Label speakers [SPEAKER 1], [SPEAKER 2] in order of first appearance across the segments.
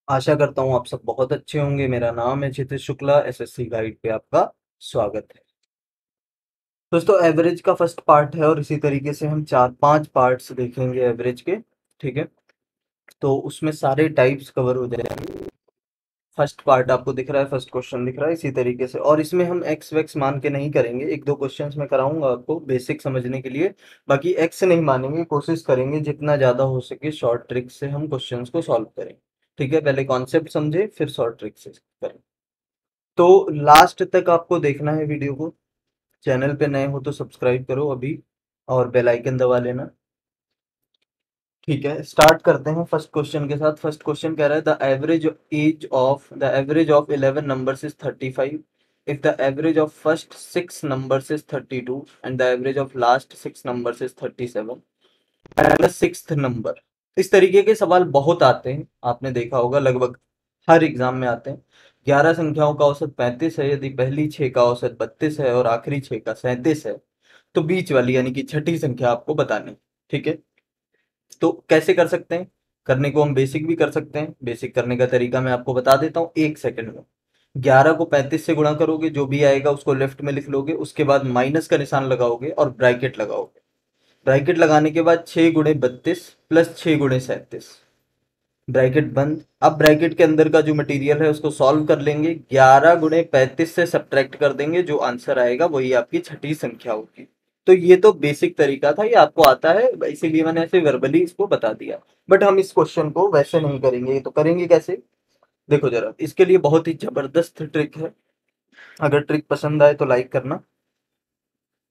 [SPEAKER 1] आशा करता हूँ आप सब बहुत अच्छे होंगे। मेरा नाम है क्षितिज शुक्ला। एसएससी गाइड पे आपका स्वागत है। दोस्तों, एवरेज का फर्स्ट पार्ट है और इसी तरीके से हम चार पांच पार्ट्स देखेंगे एवरेज के। ठीक है, तो उसमें सारे टाइप्स कवर हो जाएंगे। फर्स्ट पार्ट आपको दिख रहा है, फर्स्ट क्वेश्चन दिख रहा है इसी तरीके से। और इसमें हम एक्स वैक्स मान के नहीं करेंगे, एक दो क्वेश्चंस मैं कराऊंगा आपको बेसिक समझने के लिए। बाकी एक्स नहीं मानेंगे, कोशिश करेंगे जितना ज्यादा हो सके शॉर्ट ट्रिक से हम क्वेश्चंस को सॉल्व करें। ठीक है, पहले कॉन्सेप्ट समझे फिर शॉर्ट ट्रिक से करें। तो लास्ट तक आपको देखना है वीडियो को। चैनल पे नए हो तो सब्सक्राइब करो अभी और बेल आइकन दबा लेना। ठीक है, स्टार्ट करते हैं फर्स्ट क्वेश्चन के साथ। फर्स्ट क्वेश्चन कह रहा है the average of 11 numbers is 35 if the average of first six numbers is 32 and the average of last six numbers is 37 and the sixth number। इस तरीके के सवाल बहुत आते हैं, आपने देखा होगा लगभग हर एग्जाम में आते हैं। 11 संख्याओं का औसत 35 है, यदि पहली 6 का औसत 32 है और आखिरी 6 का 37 है तो बीच वाली यानी कि छठी संख्या आपको बतानी है। ठीक है, तो कैसे कर सकते हैं? करने को हम बेसिक भी कर सकते हैं। बेसिक करने का तरीका मैं आपको बता देता हूँ एक सेकंड में। 11 को 35 से गुणा करोगे, जो भी आएगा उसको लेफ्ट में लिख लोगे, उसके बाद माइनस का निशान लगाओगे और ब्रैकेट लगाओगे। ब्रैकेट लगाने के बाद 6 गुणे 32 प्लस 6 गुणे 37, ब्रैकेट बंद। अब ब्रैकेट के अंदर का जो मटेरियल है उसको सॉल्व कर लेंगे। 11 गुणे 35 से सब्ट्रैक्ट कर देंगे, जो आंसर आएगा वही आपकी छठी संख्या होगी। तो ये तो बेसिक तरीका था, ये आपको आता है इसीलिए मैंने ऐसे वर्बली इसको बता दिया। बट हम इस क्वेश्चन को वैसे नहीं करेंगे, तो करेंगे कैसे? देखो जरा, इसके लिए बहुत ही जबरदस्त ट्रिक है। अगर ट्रिक पसंद आए तो लाइक करना।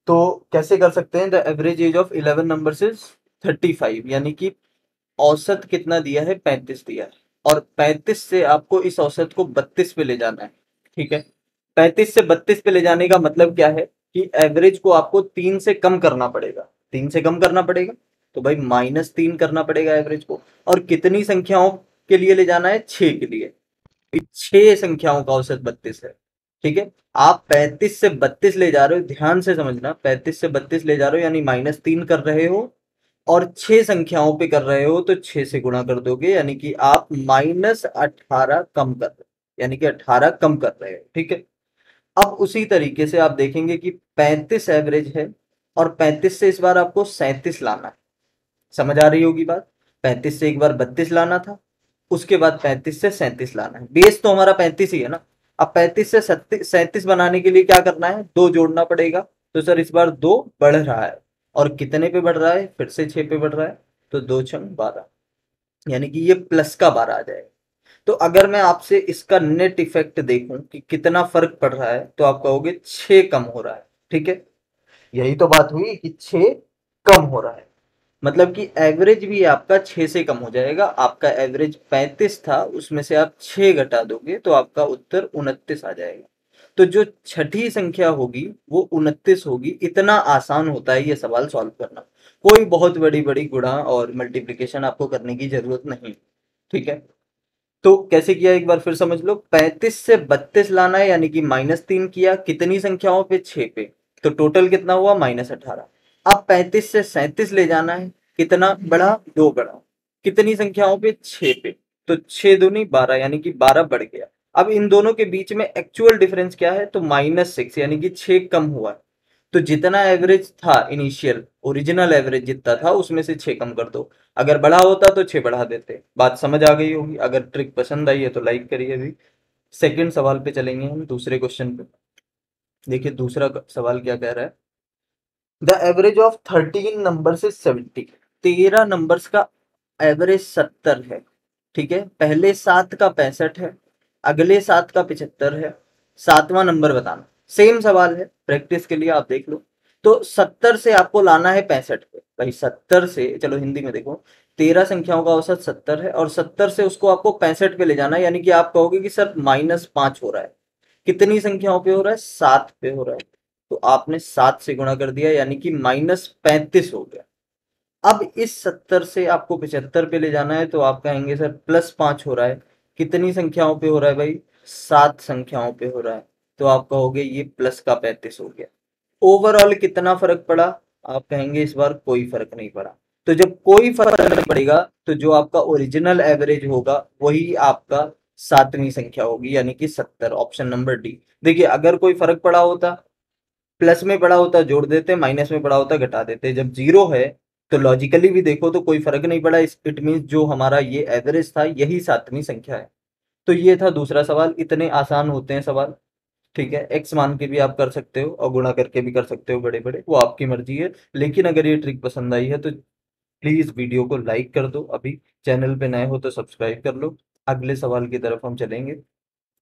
[SPEAKER 1] तो कैसे कर सकते हैं? The average age of 11 numbers is 35, यानी कि औसत कितना दिया है? 35 दिया है। और 35 से आपको इस औसत को 32 पे ले जाना है। ठीक है, 35 से 32 पे ले जाने का मतलब क्या है कि एवरेज को आपको 3 से कम करना पड़ेगा। 3 से कम करना पड़ेगा तो भाई -3 करना पड़ेगा एवरेज को। और कितनी संख्याओं के लिए ले जाना है? 6 के लिए। 6 संख्याओं का औसत 32 है। ठीक है, आप 35 से 32 ले जा रहे हो, ध्यान से समझना। 35 से 32 ले जा रहे हो यानी -3 कर रहे हो और 6 संख्याओं पे कर रहे हो तो 6 से गुणा कर दोगे, यानी कि आप -18 कम कर रहे हो, यानी कि 18 कम कर रहे हो। ठीक है, अब उसी तरीके से आप देखेंगे कि 35 एवरेज है और 35 से इस बार आपको 37 लाना है। समझ आ रही होगी बात? 35 से एक बार 32 लाना था, उसके बाद 35 से 37 लाना है। बेस तो हमारा 35 ही है ना। अब 35 से 37 बनाने के लिए क्या करना है? 2 जोड़ना पड़ेगा। तो सर इस बार 2 बढ़ रहा है और कितने पे बढ़ रहा है? फिर से 6 पे बढ़ रहा है। तो 2 छंग 12, यानी कि ये प्लस का 12 आ जाएगा। तो अगर मैं आपसे इसका नेट इफेक्ट देखूं कि कितना फर्क पड़ रहा है तो आप कहोगे 6 कम हो रहा है। ठीक है, यही तो बात हुई कि 6 कम हो रहा है। मतलब कि एवरेज भी आपका 6 से कम हो जाएगा। आपका एवरेज 35 था, उसमें से आप 6 घटा दोगे तो आपका उत्तर 29 आ जाएगा। तो जो छठी संख्या होगी वो 29 होगी। इतना आसान होता है ये सवाल सॉल्व करना। कोई बहुत बड़ी बड़ी गुणा और मल्टीप्लिकेशन आपको करने की जरूरत नहीं। ठीक है, तो कैसे किया एक बार फिर समझ लो। 35 से 32 लाना है यानी कि -3 किया, कितनी संख्याओं पे? 6 पे। तो टोटल कितना हुआ? -18। अब 35 से 37 ले जाना है, कितना बढ़ा? 2 बढ़ा, कितनी संख्याओं पे? 6 पे। तो 6 दूनी 12, यानी कि 12 बढ़ गया। अब इन दोनों के बीच में एक्चुअल डिफरेंस क्या है? तो -6, यानी कि 6 कम हुआ है। तो जितना एवरेज था इनिशियल, ओरिजिनल एवरेज जितना था उसमें से 6 कम कर दो। अगर बढ़ा होता तो 6 बढ़ा देते। बात समझ आ गई होगी। अगर ट्रिक पसंद आई है तो लाइक करिए अभी। सेकंड सवाल पे चलेंगे हम, दूसरे क्वेश्चन पे। देखिए दूसरा सवाल क्या कह रहा है। द एवरेज ऑफ 13 नंबर से 70। 13 नंबर्स का एवरेज 70 है। ठीक है, पहले 7 का 65 है, अगले 7 का 75 है, सातवां नंबर बताना। सेम सवाल है, प्रैक्टिस के लिए आप देख लो। तो 70 से आपको लाना है 65 पे। भाई 70 से, चलो हिंदी में देखो, 13 संख्याओं का औसत 70 है और 70 से उसको आपको 65 पे ले जाना है, यानी कि आप कहोगे कि सर -5 हो रहा है। कितनी संख्याओं पे हो रहा है? 7 पे हो रहा है। तो आपने 7 से गुणा कर दिया, यानी कि -35 हो गया। अब इस 70 से आपको 75 पे ले जाना है तो आप कहेंगे सर +5 हो रहा है। कितनी संख्याओं पे हो रहा है भाई? 7 संख्याओं पे हो रहा है। तो आप कहोगे ये प्लस का 35 हो गया। ओवरऑल कितना फर्क पड़ा? आप कहेंगे इस बार कोई फर्क नहीं पड़ा। तो जब कोई फर्क नहीं पड़ेगा तो जो आपका ओरिजिनल एवरेज होगा वही आपका सातवीं संख्या होगी, यानी कि 70, ऑप्शन नंबर डी। देखिए अगर कोई फर्क पड़ा होता, प्लस में पड़ा होता जोड़ देते, माइनस में पड़ा होता घटा देते, जब जीरो है तो लॉजिकली भी देखो तो कोई फर्क नहीं पड़ा, इट मीन जो हमारा ये एवरेज था यही सातवीं संख्या है। तो ये था दूसरा सवाल। इतने आसान होते हैं सवाल, ठीक है। एक्स मान के भी आप कर सकते हो और गुणा करके भी कर सकते हो, बड़े बड़े, वो आपकी मर्जी है। लेकिन अगर ये ट्रिक पसंद आई है तो प्लीज वीडियो को लाइक कर दो, अभी चैनल पे नए हो तो सब्सक्राइब कर लो। अगले सवाल की तरफ हम चलेंगे।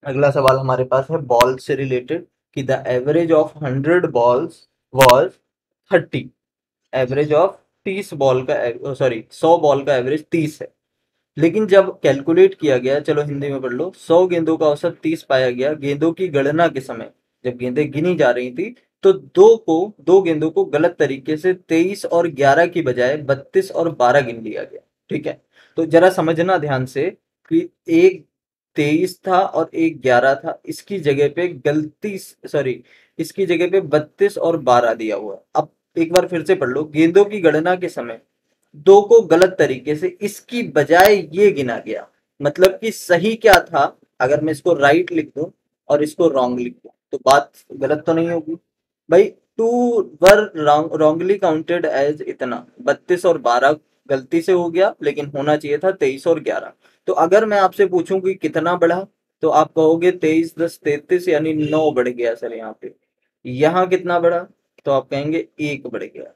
[SPEAKER 1] अगला सवाल हमारे पास है बॉल से रिलेटेड, कि the average of 100 balls was 30। Average of 30 ball का, सॉरी 100 बॉल का एवरेज 30 है। लेकिन जब कैलकुलेट किया गया, चलो हिंदी में पढ़ लो, 100 गेंदों का औसत 30 पाया गया। गेंदों की गणना के समय जब गेंदें गिनी जा रही थी तो दो गेंदों को गलत तरीके से 23 और 11 की बजाय 32 और 12 गिन लिया गया। ठीक है, तो जरा समझना ध्यान से कि एक 23 था और एक 11 था, इसकी जगह पे गलती, सॉरी, इसकी जगह पे 32 और 12 दिया हुआ है। अब एक बार फिर से पढ़ लो, गेंदों की गणना के समय दो को गलत तरीके से इसकी बजाय ये गिना गया। मतलब कि सही क्या था, अगर मैं इसको राइट लिख दूं और इसको रॉन्ग लिख दूं तो बात गलत तो नहीं होगी भाई। Two were wrongly counted as इतना, 32 और 12 गलती से हो गया, लेकिन होना चाहिए था 23 और 11। तो अगर मैं आपसे पूछूं कि कितना बढ़ा, तो आप कहोगे 23 10 33, यानी 9 बढ़ गया सर यहाँ पे। यहाँ कितना बढ़ा, तो आप कहेंगे 1 बढ़ गया।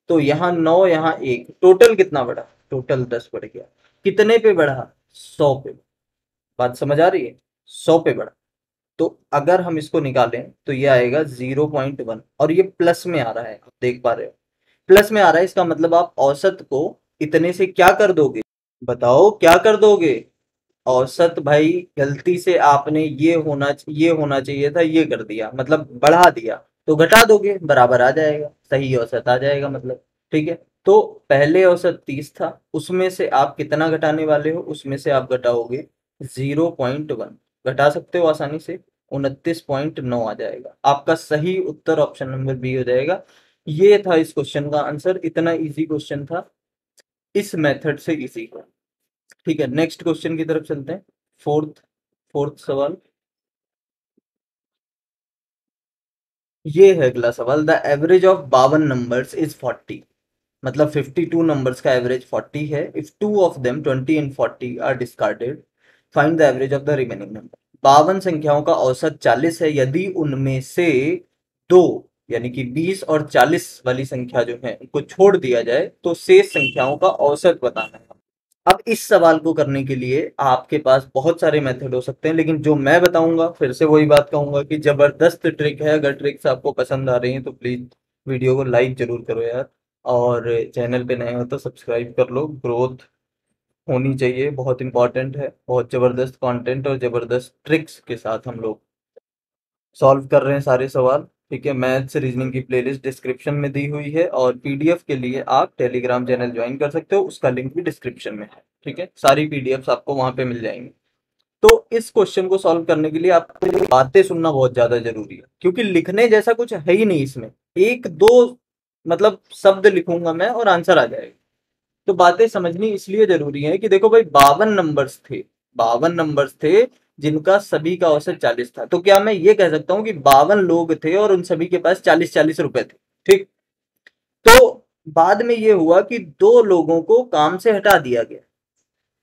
[SPEAKER 1] तो यहाँ 9, यहाँ 1, टोटल कितना बढ़ा, टोटल 10 बढ़ गया। कितने पे बढ़ा, 100 पे। बात समझ आ रही है, 100 पे बढ़ा। तो अगर हम इसको निकालें तो ये आएगा 0.1, और ये प्लस में आ रहा है, आप देख पा रहे हो प्लस में आ रहा है। इसका मतलब आप औसत को इतने से क्या कर दोगे, बताओ क्या कर दोगे। औसत भाई, गलती से आपने ये होना चाहिए था, ये कर दिया, मतलब बढ़ा दिया, तो घटा दोगे बराबर आ जाएगा, सही औसत आ जाएगा मतलब। ठीक है, तो पहले औसत 30 था, उसमें से आप कितना घटाने वाले हो, उसमें से आप घटाओगे 0.1, घटा सकते हो आसानी से, 29.9 आ जाएगा। आपका सही उत्तर ऑप्शन नंबर बी हो जाएगा। ये था इस क्वेश्चन का आंसर, इतना इजी क्वेश्चन था, इस मेथड से इजी था। ठीक है, नेक्स्ट क्वेश्चन की तरफ चलते हैं। फोर्थ फोर्थ सवाल, ये है अगला सवाल। The average of 52 numbers is 40। मतलब 52 नंबर्स का एवरेज 40 है। If two of them 20 and 40 are discarded, find the average of the remaining number. 52 संख्याओं का औसत 40 है, यदि उनमें से दो, यानी कि 20 और 40 वाली संख्या जो है उनको छोड़ दिया जाए तो शेष संख्याओं का औसत बताना है। अब इस सवाल को करने के लिए आपके पास बहुत सारे मेथड हो सकते हैं, लेकिन जो मैं बताऊंगा, फिर से वही बात कहूंगा कि जबरदस्त ट्रिक है। अगर ट्रिक्स आपको पसंद आ रही हैं तो प्लीज वीडियो को लाइक जरूर करो यार, और चैनल पे नए हो तो सब्सक्राइब कर लो। ग्रोथ होनी चाहिए, बहुत इंपॉर्टेंट है। बहुत जबरदस्त कंटेंट और जबरदस्त ट्रिक्स के साथ हम लोग सॉल्व कर रहे हैं सारे सवाल। ठीक है, मैथ्स रीजनिंग की प्लेलिस्ट डिस्क्रिप्शन में दी हुई है, और पीडीएफ के लिए आप टेलीग्राम चैनल ज्वाइन कर सकते हो, उसका लिंक भी डिस्क्रिप्शन में है। ठीक है, सारी पीडीएफ आपको वहां पे मिल जाएंगी। तो इस क्वेश्चन को सॉल्व करने के लिए आपको बातें सुनना बहुत ज्यादा जरूरी है, क्योंकि लिखने जैसा कुछ है ही नहीं इसमें। एक दो मतलब शब्द लिखूंगा मैं और आंसर आ जाएगा। तो बातें समझनी इसलिए जरूरी है कि देखो भाई, 52 नंबर्स थे जिनका सभी का औसत 40 था। तो क्या मैं ये कह सकता हूँ कि 52 लोग थे और उन सभी के पास 40-40 रुपए थे। ठीक, तो बाद में ये हुआ कि दो लोगों को काम से हटा दिया गया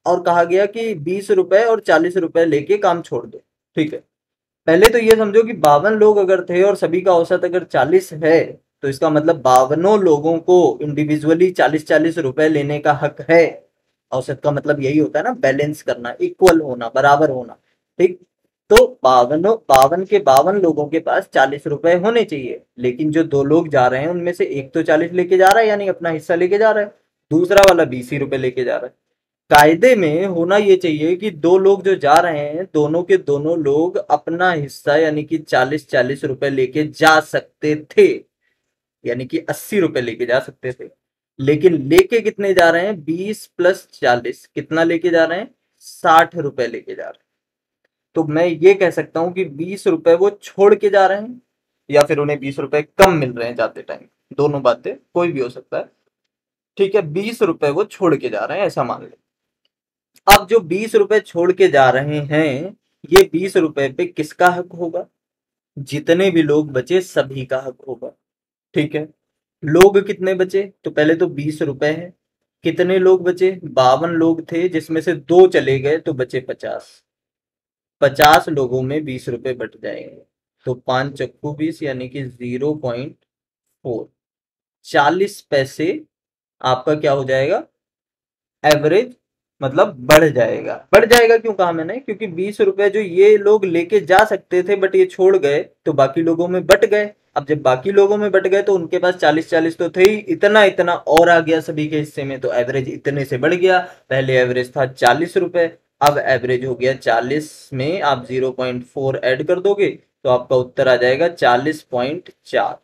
[SPEAKER 1] और कहा गया कि 20 रुपए और 40 रुपए लेके काम छोड़ दो। ठीक है, पहले तो ये समझो कि 52 लोग अगर थे और सभी का औसत अगर 40 है, तो इसका मतलब 52 लोगों को इंडिविजुअली 40-40 रुपए लेने का हक है। औसत का मतलब यही होता है ना, बैलेंस करना, इक्वल होना, बराबर होना। ठीक, तो 52 के 52 लोगों के पास 40 रुपए होने चाहिए, लेकिन जो दो लोग जा रहे हैं उनमें से एक तो 40 लेके जा रहा है, यानी अपना हिस्सा लेके जा रहा है, दूसरा वाला 20 ही रुपए लेके जा रहा है। कायदे में होना ये चाहिए कि दो लोग जो जा रहे हैं, दोनों के दोनों लोग अपना हिस्सा यानी कि 40-40 रुपए लेके जा सकते थे, यानी कि 80 रुपए लेके जा सकते थे। लेकिन लेके कितने जा रहे हैं, 20 + 40 कितना लेके जा रहे हैं, 60 रुपए लेके जा रहे हैं। तो मैं ये कह सकता हूँ कि 20 रुपए वो छोड़ के जा रहे हैं, या फिर उन्हें 20 रुपए कम मिल रहे हैं जाते टाइम। दोनों बातें कोई भी हो सकता है। ठीक है, 20 रुपए वो छोड़ के जा रहे हैं, ऐसा मान ले। अब जो 20 रुपए छोड़ के जा रहे हैं, ये 20 रुपए पे किसका हक होगा? जितने भी लोग बचे सभी का हक होगा। ठीक है, लोग कितने बचे? तो पहले तो 20 रुपए है। कितने लोग बचे? 52 लोग थे, जिसमें से 2 चले गए तो बचे 50। 50 लोगों में 20 रुपए बट जाएंगे, तो 5 चक्कू 20 यानी कि 0.4, 40 पैसे आपका क्या हो जाएगा? एवरेज, मतलब बढ़ जाएगा। बढ़ जाएगा क्यों कहा मैंने? क्योंकि 20 रुपए जो ये लोग लेके जा सकते थे बट ये छोड़ गए, तो बाकी लोगों में बट गए। अब जब बाकी लोगों में बट गए तो उनके पास 40-40 तो थे ही, इतना इतना और आ गया सभी के हिस्से में, तो एवरेज इतने से बढ़ गया। पहले एवरेज था 40 रुपए, अब एवरेज हो गया 40, में आप 0.4 ऐड कर दोगे तो आपका उत्तर आ जाएगा 40.4।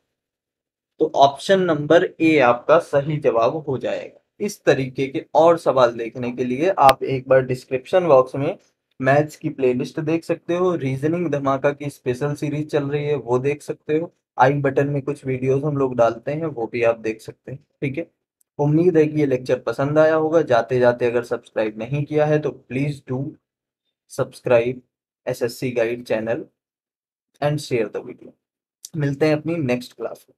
[SPEAKER 1] तो ऑप्शन नंबर ए आपका सही जवाब हो जाएगा। इस तरीके के और सवाल देखने के लिए आप एक बार डिस्क्रिप्शन बॉक्स में मैथ्स की प्लेलिस्ट देख सकते हो, रीजनिंग धमाका की स्पेशल सीरीज चल रही है वो देख सकते हो, आई बटन में कुछ वीडियोस हम लोग डालते हैं वो भी आप देख सकते हैं। ठीक है, उम्मीद है कि ये लेक्चर पसंद आया होगा। जाते जाते अगर सब्सक्राइब नहीं किया है तो please do subscribe SSC guide channel and share the video. मिलते हैं अपनी नेक्स्ट क्लास में।